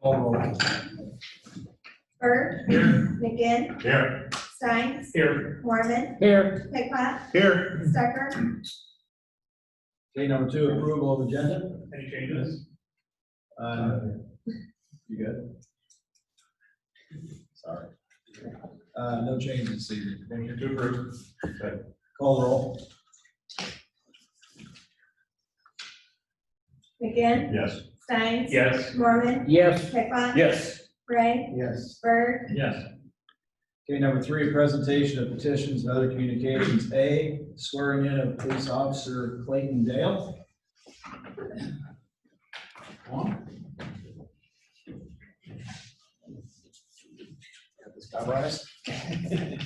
Call roll. Bird. Here. McGinn. Here. Steins. Here. Mormon. Here. Pickla. Here. Stucker. Okay, number 2, approval of agenda. Any changes? You good? Sorry. No changes this evening. Motion to approve. Call roll. McGinn. Yes. Steins. Yes. Mormon. Yes. Pickla. Yes. Ray. Yes. Bird. Yes. Okay, number 3, presentation of petitions and other communications. A, swearing in of police officer Clayton Dale. Got this guy rise. Okay.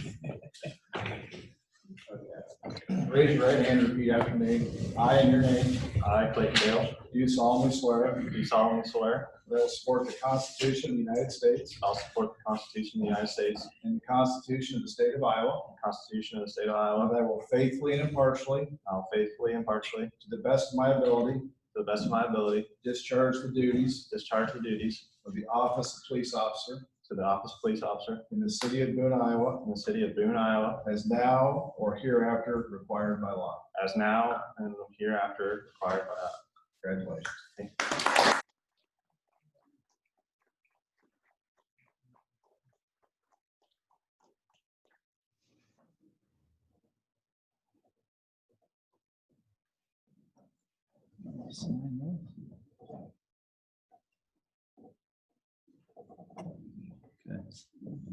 Raise your right hand and repeat after me. I, in your name, I, Clayton Dale, do solemnly swear do solemnly swear that I will support the Constitution of the United States I'll support the Constitution of the United States, and the Constitution of the State of Iowa, the Constitution of the State of and Iowa. that I will faithfully and impartially, I'll faithfully and impartially, to the best of my ability, to the best of my ability, discharge the duties discharge the duties of the office of police officer to the office of police officer in the city of Boone, Iowa, in the city of Boone, Iowa, as now or hereafter required by law. as now and hereafter required by law. Congratulations. Okay.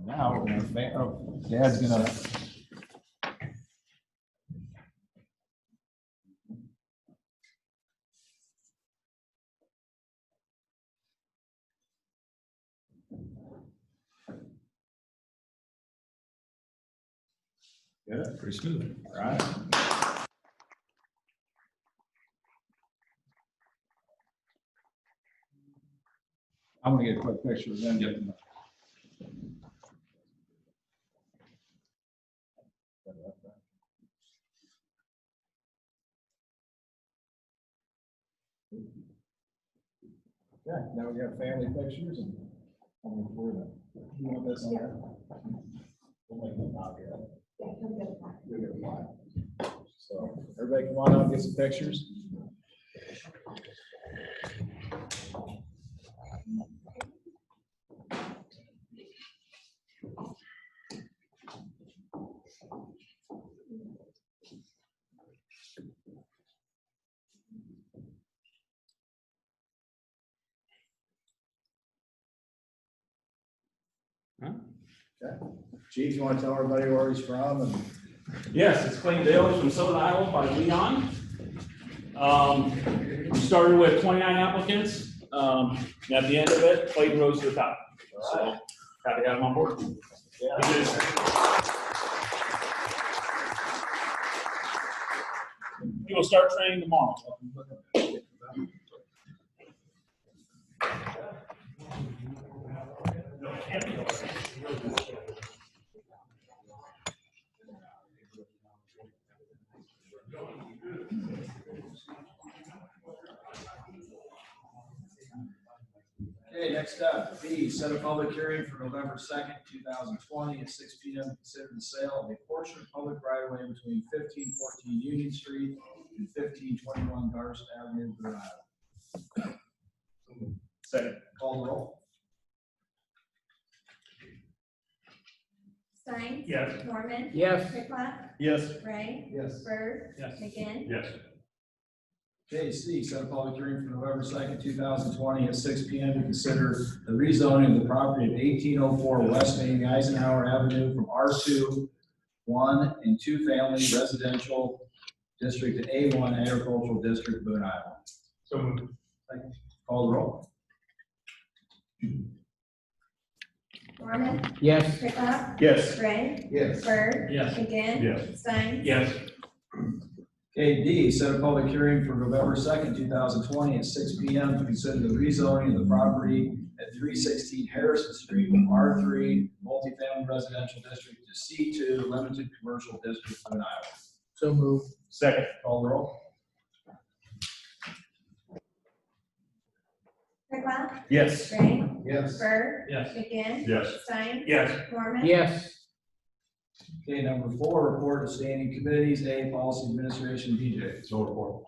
Now we're gonna, Dad's gonna. Good, pretty smooth. All right. I'm gonna get a quick picture of them getting. Okay, now we have family pictures and I'm gonna pour them. You want this on there? We'll make them copy of it. We'll get a file. So everybody come on out and get some pictures. Okay. Chief, you want to tell everybody where he's from? And Yes, it's Clayton Dale. He's from Southern Iowa by Leon. We started with 29 applicants. And at the end of it, Clayton rose to the top. So happy to have him on board. yeah. He will start training tomorrow. Okay, next up, B, set a public hearing for November 2nd, 2020 at 6 p.m. to consider the sale of a portion of public right of way between 1514 Union Street and 1521 Garst Avenue, Boone, Iowa. Second. Call the roll. Steins. Yes. Mormon. Yes. Pickla. Yes. Ray. Yes. Bird. Yes. McGinn. Yes. Okay, C, set a public hearing for November 2nd, 2020 at 6 p.m. to consider the rezoning of the property of 1804 West Main Eisenhower Avenue from R2, 1 and 2 family residential district to A1 agricultural district, Boone, Iowa. So moved. Call the roll. Mormon. Yes. Pickla. Yes. Ray. Yes. Bird. Yes. McGinn. Yes. Steins. Yes. Okay, D, set a public hearing for November 2nd, 2020 at 6 p.m. to consider the rezoning of the property at 316 Harrison Street from R3 multifamily residential district to C2 limited commercial district, Boone, Iowa. So move. Second. Call the roll. Pickla? Yes. Ray? Yes. Bird? Yes. McGinn? Yes. Stein? Yes. Mormon? Yes. Okay, number 4, report of standing committees. A, policy administration, BJ. No report.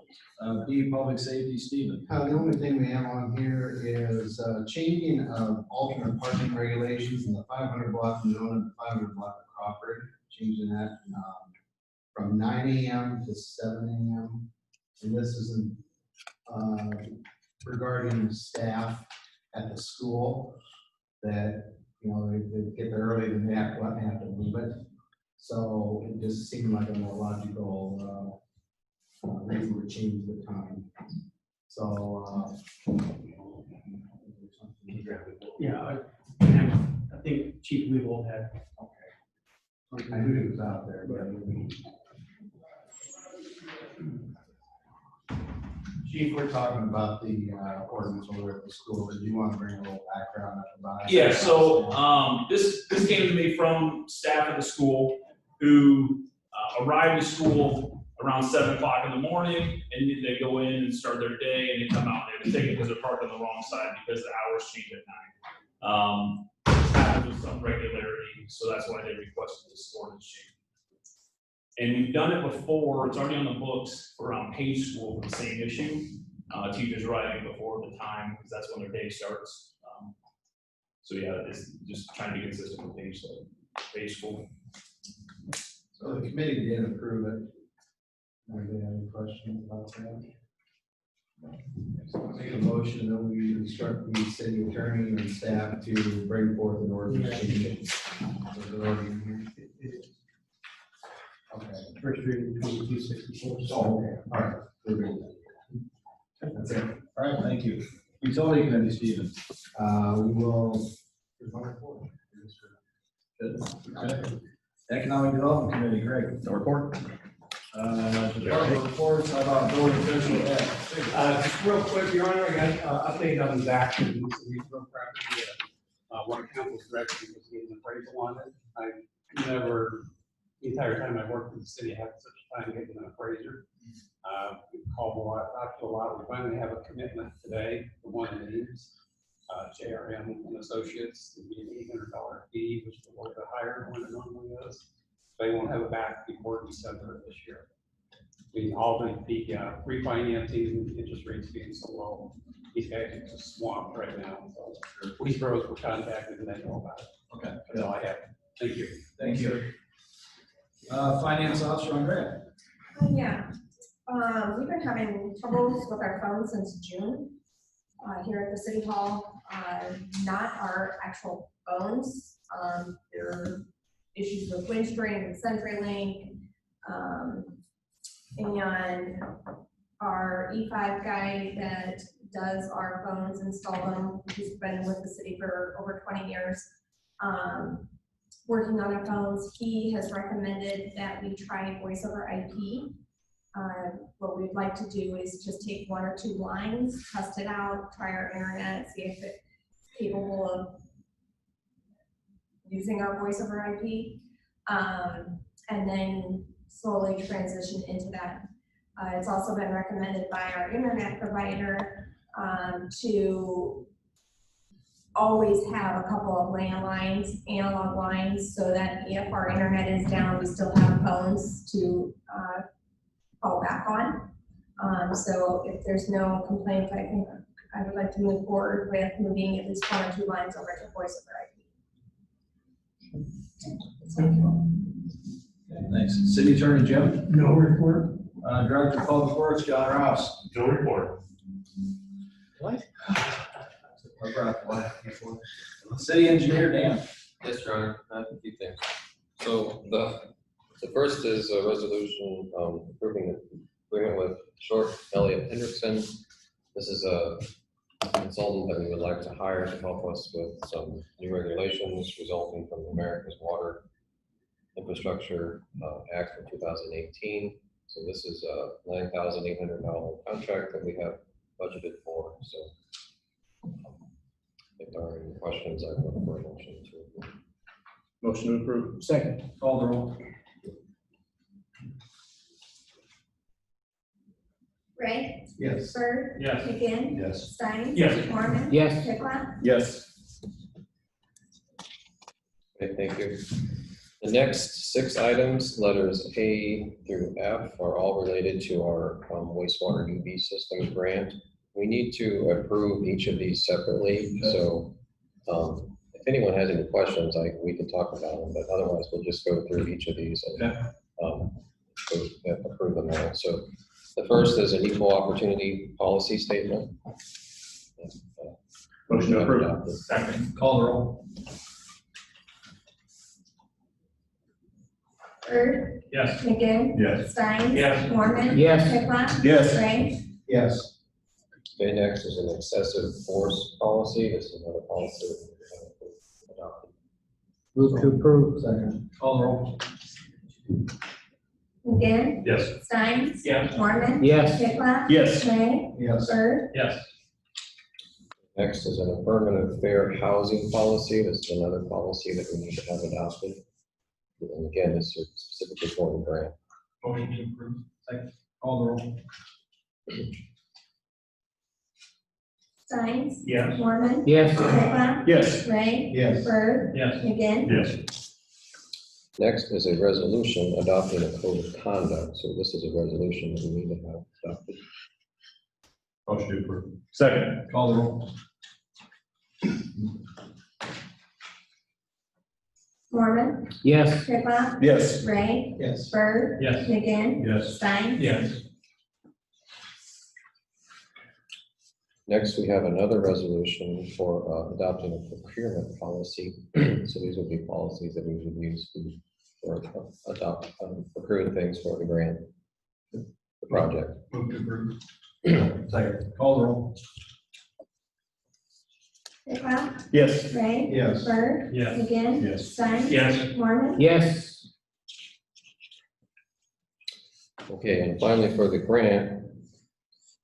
B, public safety, Stephen. The only thing we have on here is changing of alternate parking regulations in the 500 block of Nona and 500 block of Crawford, changing that from 9 AM to 7 AM. And this is regarding staff at the school that, you know, they get there early, then they have to leave it. So it just seemed like a more logical reason to change the time. So, Yeah, I think Chief Weevil had. I knew he was out there, but Chief, we're talking about the ordinance over at the school. Did you want to bring a little background up about it? Yeah, so, this came to me from staff at the school who arrive to school around 7 o'clock in the morning, and they go in and start their day, and they come out and they take it because they're parked on the wrong side because the hours change at 9. This happens with some regularity, so that's why they requested this ordinance change. And we've done it before, it's already on the books around Page School for the same issue. Teachers arriving before the time, because that's when their day starts. So yeah, it's just trying to be consistent with Page School. So the committee did approve it. Anybody have any questions about that? Make a motion that we instruct the city attorney and staff to bring forth an ordinance change. Is it already in here? Okay. First reading 2264. Okay, all right. We're good. That's it. All right, thank you. Utility committee, Stephen. We will. There's no report. Good. Okay. Economic development committee, Greg. No report. Department reports, how about building official? Just real quick, Your Honor, I got update on Zach and the regional property. One of council's direction was getting an appraisal on it. I never, the entire time I worked for the city, had such a time getting an appraiser. We called a lot, talked to a lot. We finally have a commitment today for one of these. JRM and Associates, it'd be an $800 fee, which is a higher than what it normally is. They won't have it back before December of this year. All the refinancing, interest rates being so low, these guys are just swamped right now. So we bros were contacted and they know about it. Okay. That's all I have. Thank you. Thank you. Finance officer, Andrea. Yeah, we've been having troubles with our phones since June here at the city hall. Not our actual phones. There are issues with Windstream and CenturyLink. And our E5 guy that does our phones, install them, he's been with the city for over 20 years, working on our phones. He has recommended that we try voice over IP. What we'd like to do is just take 1 or 2 lines, test it out, try our internet, see if it's capable of using our voice over IP, and then slowly transition into that. It's also been recommended by our internet provider to always have a couple of landlines, analog lines, so that if our internet is down, we still have phones to fall back on. So if there's no complaints, I think I would like to move forward with moving at least 1 or 2 lines over to voice over IP. Okay, thanks. City attorney, Jim. No report. Director of Public Works, John Rouse. No report. What? City engineer, Dan. Yes, Your Honor, I have a few things. So the first is a resolution approving an agreement with Short Elliott Hendrickson. This is a consultant that we would like to hire to help us with some new regulations resulting from the America's Water Infrastructure Act of 2018. So this is a $9,800 contract that we have budgeted for. So if there are any questions, I would look for a motion to approve. Motion to approve. Second. Call the roll. Ray? Yes. Bird, Yes. McGinn, Yes. Stein. Yes. Mormon. Yes. Pickla. Yes. Okay, thank you. The next 6 items, letters A through F, are all related to our wastewater UV system grant. We need to approve each of these separately, so if anyone has any questions, we can talk about them, but otherwise we'll just go through each of these and approve them all. So the first is an equal opportunity policy statement. Motion to approve. Second. Call the roll. Bird, Yes. McGinn. Yes. Stein. Yes. Mormon. Yes. Pickla. Yes. Ray. Yes. Okay, next is an excessive force policy. This is another policy that we have adopted. Move to approve. Second. Call the roll. McGinn. Yes. Stein. Yes. Mormon. Yes. Pickla. Yes. Ray. Yes. Bird. Yes. Next is an affirmative fair housing policy. This is another policy that we need to have adopted. And again, this is specifically for the grant. Motion to approve. Second. Call the roll. Stein. Yes. Mormon. Yes. Pickla. Yes. Ray. Yes. Bird. Yes. McGinn. Yes. Next is a resolution adopting a code of conduct. So this is a resolution that we need to have adopted. Motion to approve. Second. Call the roll. Mormon. Yes. Pickla. Yes. Ray. Yes. Bird. Yes. McGinn. Yes. Stein. Yes. Next, we have another resolution for adopting a procurement policy. So these would be policies that we would use for procuring things for the grant, the project. Move to approve. Second. Call the roll. Pickla. Yes. Ray. Yes. Bird. Yes. McGinn. Yes. Stein. Yes. Mormon. Yes. Okay, and finally for the grant,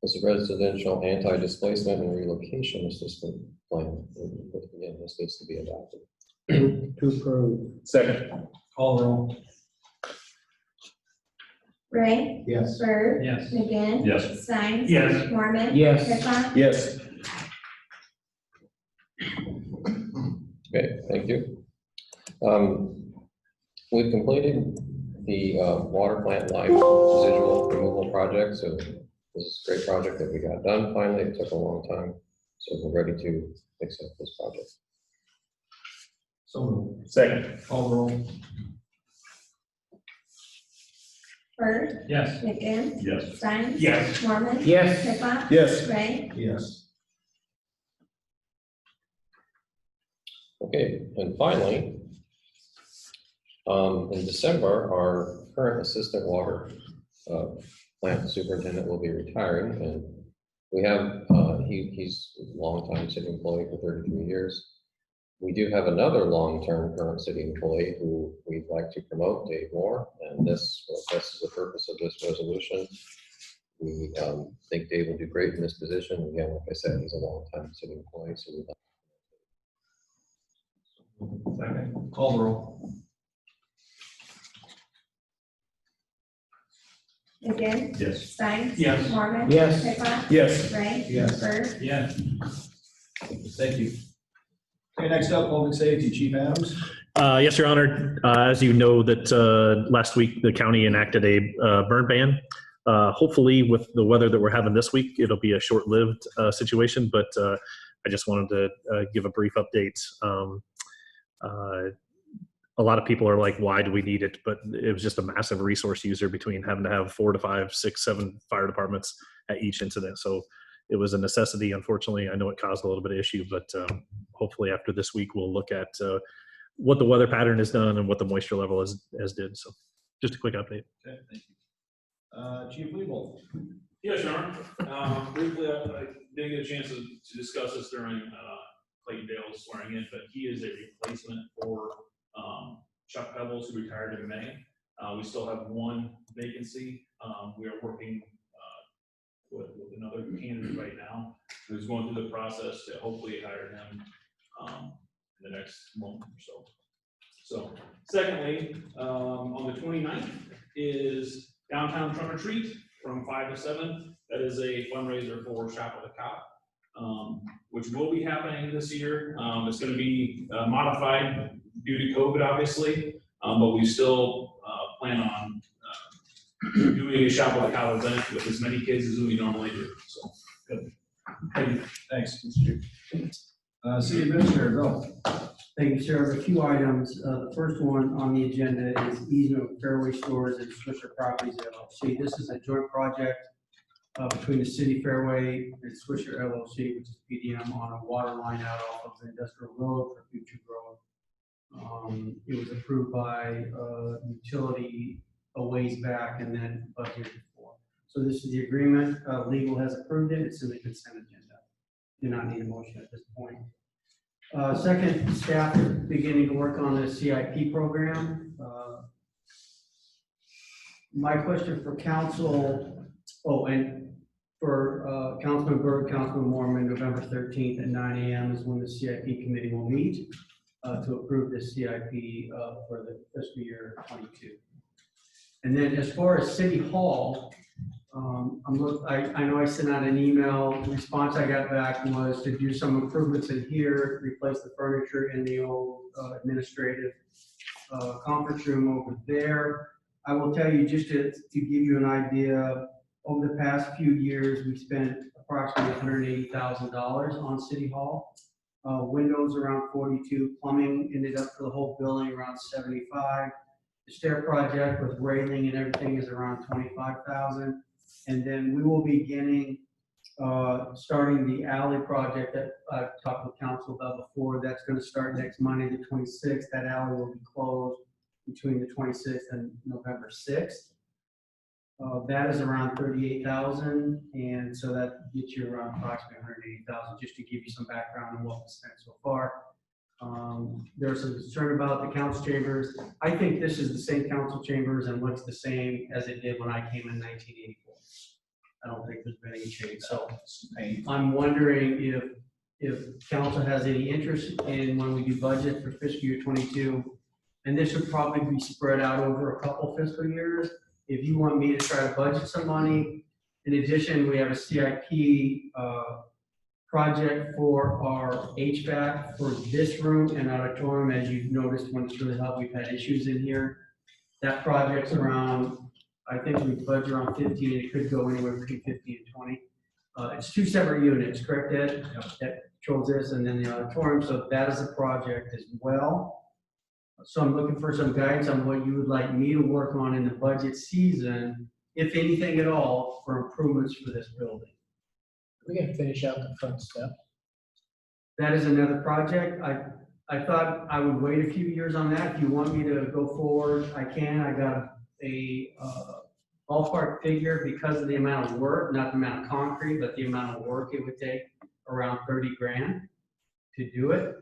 is a residential anti-displacement and relocation assistance plan. Again, this needs to be adopted. Move to approve. Second. Call the roll. Ray. Yes. Bird. Yes. McGinn. Yes. Stein. Yes. Mormon. Yes. Pickla. Yes. Okay, thank you. We've completed the water plant life residual removal project. So this is a great project that we got done finally. It took a long time. So we're ready to accept this project. So moved. Second. Call the roll. Bird. Yes. McGinn. Yes. Stein. Yes. Mormon. Yes. Pickla. Yes. Ray. Yes. Okay, and finally, in December, our current assistant water plant superintendent will be retiring, and we have, he's a longtime city employee for 33 years. We do have another long-term current city employee who we'd like to promote, Dave Moore, and this is the purpose of this resolution. We think Dave will do great in this position. Again, like I said, he's a long-time city employee, so we'd like. Second. Call the roll. McGinn. Yes. Stein. Yes. Mormon. Yes. Pickla. Yes. Ray. Yes. Bird. Yes. Thank you. Okay, next up, public safety, Chief Adams. Yes, Your Honor. As you know, that last week the county enacted a burn ban. Hopefully, with the weather that we're having this week, it'll be a short-lived situation. But I just wanted to give a brief update. A lot of people are like, "Why do we need it?" But it was just a massive resource user between having to have 4 to 5, 6, 7 fire departments at each incident. So it was a necessity. Unfortunately, I know it caused a little bit of issue, but hopefully after this week, we'll look at what the weather pattern has done and what the moisture level has did. So just a quick update. Okay, thank you. Chief Weevil. Yes, Your Honor. Briefly, I didn't get a chance to discuss this during Clayton Dale's swearing in, but he is a replacement for Chuck Pebbles, who retired in May. We still have 1 vacancy. We are working with another candidate right now who's going through the process to hopefully hire him in the next month or so. So, secondly, on the 29th is downtown trunk or treat. from 5 to 7. That is a fundraiser for Shop with a Cop, which will be happening this year. It's going to be modified due to COVID, obviously, but we still plan on doing a Shop with a Cop event with as many kids as we normally do. So, good. Thank you. Thanks, Mr. Duke. City Administrator, go. Thank you, Sheriff. A few items. The first one on the agenda is easement of Fairway Stores and Swisher Properties LLC. This is a joint project between the City Fairway and Swisher LLC, which is PDM, on a water line out off of the Industrial Road for future growth. It was approved by utility a ways back and then budgeted for. So this is the agreement. Legal has approved it. It's in the consent agenda. Do not need a motion at this point. Second, staff is beginning to work on the CIP program. My question for council, and for Councilman Byrd, Councilman Mormon, November 13th at 9 a.m. is when the CIP committee will meet to approve the CIP for the fiscal year 22. And then as far as City Hall, I know I sent out an email. The response I got back was to do some improvements in here, replace the furniture in the old administrative conference room over there. I will tell you, just to give you an idea, over the past few years, we spent approximately $180,000 on City Hall. Windows around 42, plumbing ended up for the whole building around 75. The stair project with railing and everything is around 25,000. And then we will be beginning starting the alley project that I've talked with council about before. That's going to start next Monday, the 26th. That alley will be closed between the 26th and November 6th. That is around 38,000, and so that gets you around approximately 180,000. Just to give you some background on what we spent so far. There's some concern about the council chambers. I think this is the same council chambers and looks the same as it did when I came in 1984. I don't think there's been any change. So I'm wondering if council has any interest in when we do budget for fiscal year 22, and this should probably be spread out over a couple fiscal years. If you want me to try to budget some money, in addition, we have a CIP project for our HVAC for this room and auditorium. As you've noticed, when it's really hot, we've had issues in here. That project's around, I think we budget around 15. It could go anywhere between 15 and 20. It's two separate units, correct, Ed? Yep. That controls this, and then the auditorium. So that is a project as well. So I'm looking for some guidance on what you would like me to work on in the budget season, if anything at all, for improvements for this building. We can finish out the front step. That is another project. I thought I would wait a few years on that. If you want me to go forward, I can. I got a ballpark figure because of the amount of work, not the amount of concrete, but the amount of work it would take, around 30 grand to do it.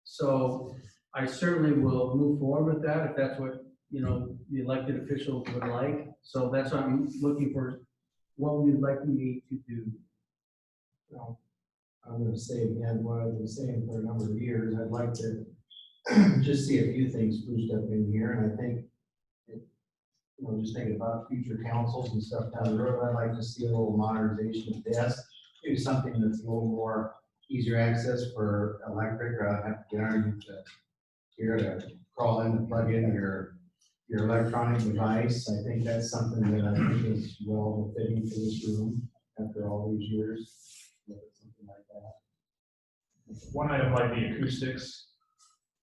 So I certainly will move forward with that if that's what, you know, the elected officials would like. So that's what I'm looking for, what you'd like me to do. Well, I'm going to say again what I've been saying for a number of years. I'd like to just see a few things spruced up in here, and I think, you know, just thinking about future councils and stuff down the road, I'd like to see a little modernization of desks, maybe something that's a little more easier access for electric, or I have to get underneath here to crawl in and plug in your electronic device. I think that's something that I think is well fitting for this room after all these years. Something like that. One item might be acoustics,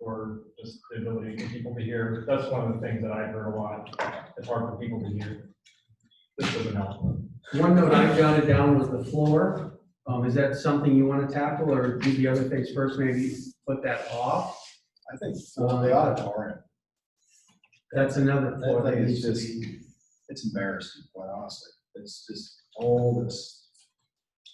or just the ability for people to hear. That's one of the things that I've heard a lot. It's hard for people to hear. This doesn't help. One note I jotted down was the floor. Is that something you want to tackle, or do the other things first, maybe put that off? I think the auditorium. That's another floor That that thing needs is to just, be. it's embarrassing, quite honestly. It's just old, it's.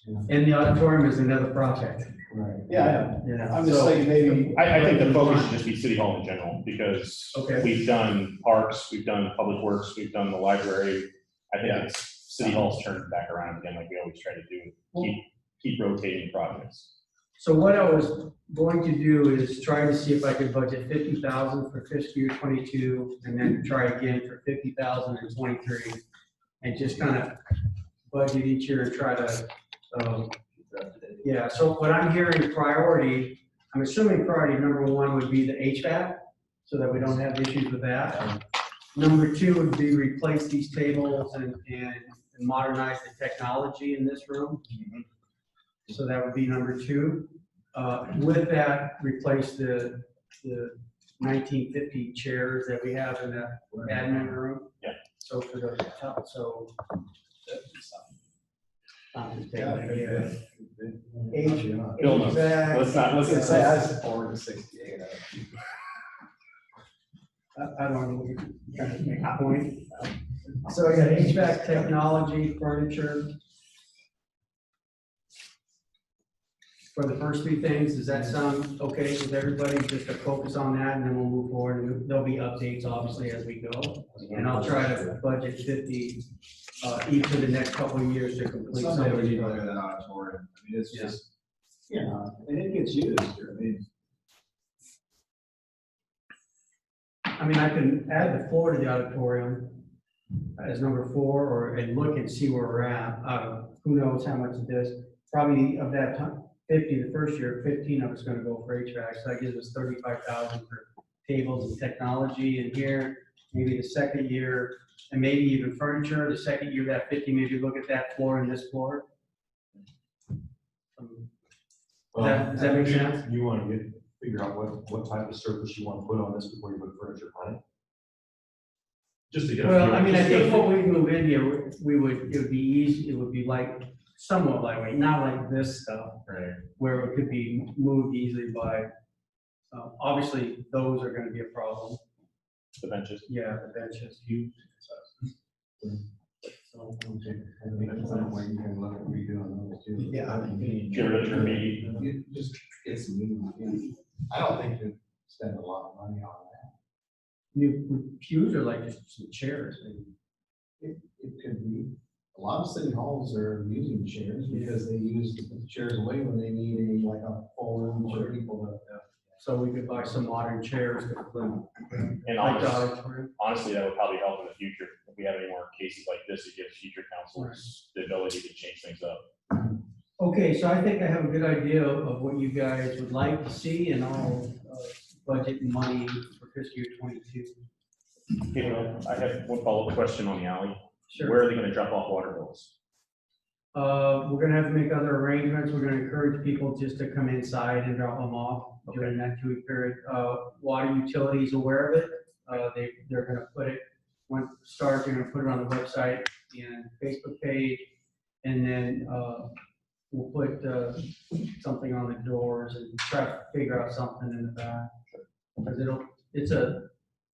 And the auditorium is another project. Right. Yeah, Yeah. I'm just saying maybe. I think the focus should just be City Hall in general, because Okay. we've done parks, we've done public works, we've done the library. I think it's City Hall's turned back around again, like we always try to do, keep rotating projects. So what I was going to do is try to see if I could budget 50,000 for fiscal year 22, and then try again for 50,000 in 23. and just kind of budget each year and try to, yeah, so what I'm hearing priority, I'm assuming priority number one would be the HVAC, so that we don't have issues with that. Number two would be replace these tables and modernize the technology in this room. So that would be number two. With that, replace the 1950 chairs that we have in the admin room. Yeah. So for the, so. I'm just Yeah, taking it, yeah. Bill knows. Let's not, let's Say say, I support the 68. I don't know, trying to make a point. So I got HVAC, technology, furniture. For the first three things, does that sound okay with everybody? Just to focus on that, and then we'll move forward, and there'll be updates obviously as we go. And I'll try to budget 50 each of the next couple of years to complete. Someday we need to look at that auditorium. I mean, it's Yeah. just, you know, and it gets used. I mean, I can add the floor to the auditorium as number 4, or, and look and see where we're at. Who knows how much it is. Probably of that 50 the first year, 15 of it's gonna go for HVAC, so that gives us 35,000 for tables and technology in here. Maybe the second year, and maybe even furniture, the second year, that 50, maybe look at that floor and this floor. Does that make sense? You want to figure out what type of surface you want to put on this before you put furniture on it? Just to get. Well, I mean, I think what we move in here, it would be easy, it would be like, somewhat lightweight, not like this stuff. Right. Where it could be moved easily by, obviously, those are gonna be a problem. the benches. Yeah, the benches. That's one way you can look at redoing those too. Yeah, I mean, Get rid of your meat. You just get some new, I don't think you spend a lot of money on that. New pews are like just some chairs. It could be, a lot of city halls are using chairs because they use the chairs away when they need like a full room for people to. So we could buy some modern chairs to put And like the honestly, auditorium. honestly, that would probably help in the future. If we have any more cases like this, it gives future councils the ability to change things up. Okay, so I think I have a good idea of what you guys would like to see, and I'll budget money for fiscal year 22. Okay, well, I have one follow-up question on the alley. Sure. Where are they gonna drop off water bills? We're gonna have to make other arrangements. We're gonna encourage people just to come inside and drop them off during that 2-week period. Water utilities aware of it. They're gonna put it, when it starts, they're gonna put it on the website and Facebook page. And then, we'll put, something on the doors and try to figure out something in the back. Because it's a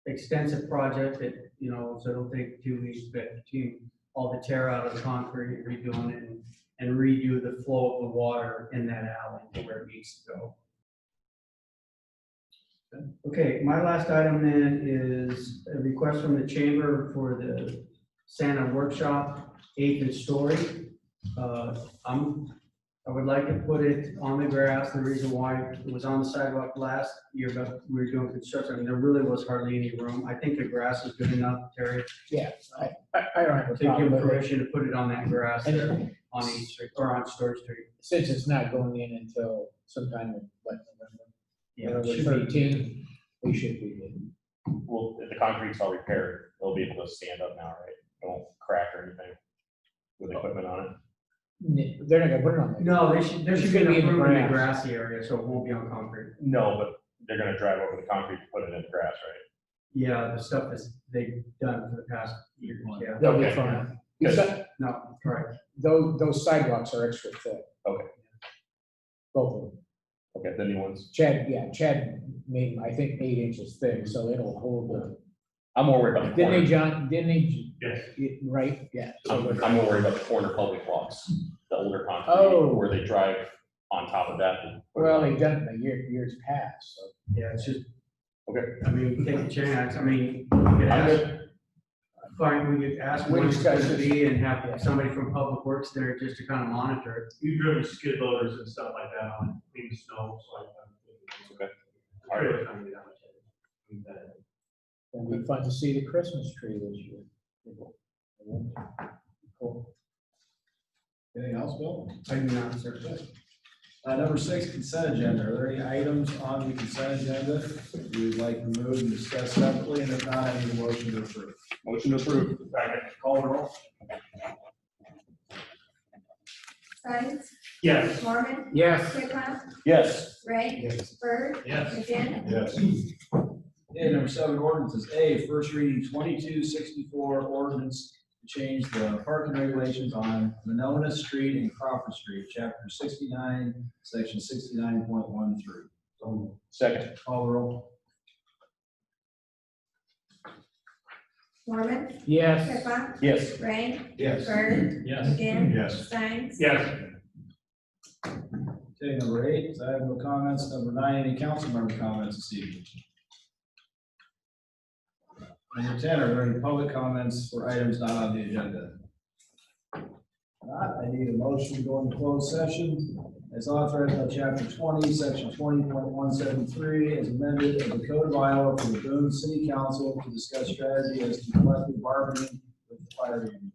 extensive project that, so it'll take 2 weeks, but between all the tear out of the concrete, redoing it, and redo the flow of the water in that alley to where it needs to go. Okay, my last item then is a request from the chamber for the Santa workshop, 8th story. I would like to put it on the grass. The reason why it was on the sidewalk last year, but we were doing construction, and there really was hardly any room. I think the grass is good enough, Terry, Yeah, I don't have a to give problem with it. permission to put it on that grass And there on East Street, or on Storage Street. since it's not going in until sometime in like November, Yeah, November it should be. 13, we should be good. Well, if the concrete's all repaired, they'll be able to stand up now, right? It won't crack or anything with equipment on it. They're not gonna put it on there. No, there should It's be gonna be enough in the room in the grass. grassy area, so it won't be on concrete. No, but they're gonna drive over the concrete to put it in the grass, right? Yeah, the stuff that's they've done for the past years, yeah. They'll be Okay. fine. Good. Besi- No, right. Those sidewalks are extra thick. Okay. Both of them. Okay, the new ones. Chad made, I think, 8 inches thick, so it'll hold the. I'm more worried about the Didn't they, corner. John, didn't they? Yes. Right, yeah. I'm more worried about the corner public walks, the older concrete, Oh. where they drive on top of that. and put it Well, on. they've done it in the years past, so. Yeah, it's just, Okay. I mean, take a chance. I mean, we could I'm ask, fine, we could ask We when it's discussed gonna this. be and have somebody from Public Works there just to kind of monitor it. We've driven skid loaders and stuff like that on clean snow, so Okay. All right. It'll be fun to see the Christmas tree this year. Anything else, Bill? I do not, sir. Number 6, consent agenda. Are there any items on the consent agenda you would like removed and discussed separately? And if not, I need a motion to approve. Motion to approve. Call the roll. Science, Yes. Mormon, Yes. Pickla, Yes. Ray, Yes. Bird, Yes. McGinn, Yes. Okay, number 7, ordinances. A, first reading 2264 ordinance to change the parking regulations on Monona Street and Crawford Street, chapter 69, section 69.13. Second. Call the roll. Mormon, Yes. Pickla, Yes. Ray, Yes. Bird, Yes. McGinn, Yes. Science, Yes. Okay, number 8, I have no comments. Number 9, any council member comments this evening? Number 10, are there any public comments for items not on the agenda? Not, I need a motion to go into closed session as authorized by chapter 20, section 20.173, as amended of the Code of Iowa for the Boone City Council to discuss strategy as to collective bargaining with the fire union.